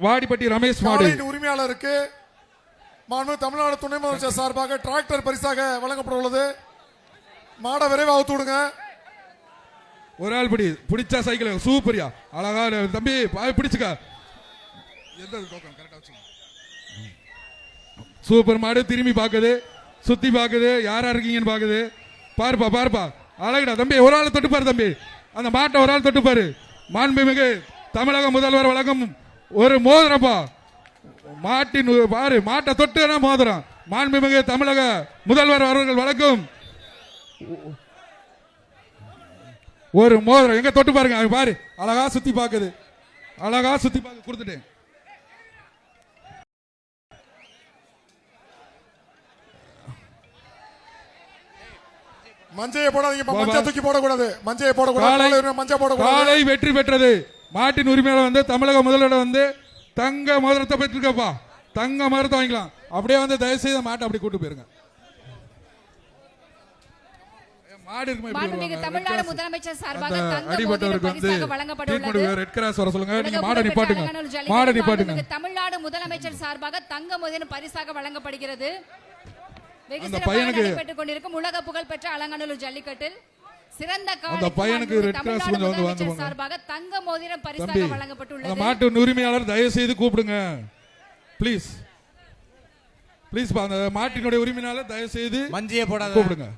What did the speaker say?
வாடிப்பட்டி ரமேஷ் மாடு உரிமையாளருக்கு மாண்பு தமிழ்நாடு துணை முதலமைச்சர் சார்பாக டிராக்டர் பரிசாக வழங்கப்பட உள்ளது. மாடை விரைவாக அவுத்து விடுங்க. ஒரு ஆள் பிடிச்சா சைக்கிள் சூப்பரியா அழகா தம்பி பிடிச்சுக்க. சூப்பர் மாடு திரும்பி பாக்குது, சுத்தி பாக்குது, யாரா இருக்கீங்கன்னு பாக்குது. பாருப்பா பாருப்பா அழகுடா தம்பி. ஒரு ஆள் தொட்டுப்பாரு தம்பி, அந்த மாட்டை ஒரு ஆள் தொட்டுப்பாரு. மாண்புமிகு தமிழக முதல்வர் வழங்கும் ஒரு மோதிரப்பா. மாட்டின் பாரு, மாட்டை தொட்டுனா மோதிரம். மாண்புமிகு தமிழக முதல்வர் அவர்கள் வழங்கும் ஒரு மோதிரம். எங்க தொட்டு பாருங்க, பாரு அழகா சுத்தி பாக்குது, அழகா சுத்தி பாக்கு கொடுத்துட்டேன். மஞ்சையை போடாதீங்க, மஞ்சை தூக்கி போடக்கூடாது, மஞ்சையை போடக்கூடாது, மஞ்சை போடக்கூடாது. காலை வெற்றி பெற்றது. மாட்டின் உரிமையாளர் வந்து தமிழக முதல்வர் வந்து தங்க மோதிரத்தை பெற்றிருக்கப்பா. தங்க மோதிரத்தை வாங்கிக்கலாம். அப்படியே வந்து தயவு செய்து மாட்டை அப்படி கூட்டு போயிருங்க. தமிழ்நாடு முதலமைச்சர் சார்பாக அடிபட்டவருக்கு வந்து வழங்கப்பட்டுள்ளது. ரெட் கிராஸ் வர சொல்லுங்க. நீங்க மாடை நிப்பாட்டுங்க, மாடை நிப்பாட்டுங்க. தமிழ்நாடு முதலமைச்சர் சார்பாக தங்க மோதிரம் பரிசாக வழங்கப்படுகிறது. அந்த பையனுக்கு பெற்றுக் கொண்டிருக்கும் உலக புகழ் பெற்ற அலங்காநல்லூர் ஜல்லிக்கட்டில் சிறந்த அந்த பையனுக்கு ரெட் கிராஸ் கொஞ்சம் வந்து வாங்குங்க. சார்பாக தங்க மோதிரம் பரிசாக வழங்கப்பட்டுள்ளது. அந்த மாட்டு உரிமையாளர் தயவு செய்து கூப்பிடுங்க ப்ளீஸ். ப்ளீஸ் அந்த மாட்டினுடைய உரிமையாளர் தயவு செய்து மஞ்சையை போடாத கூப்பிடுங்க.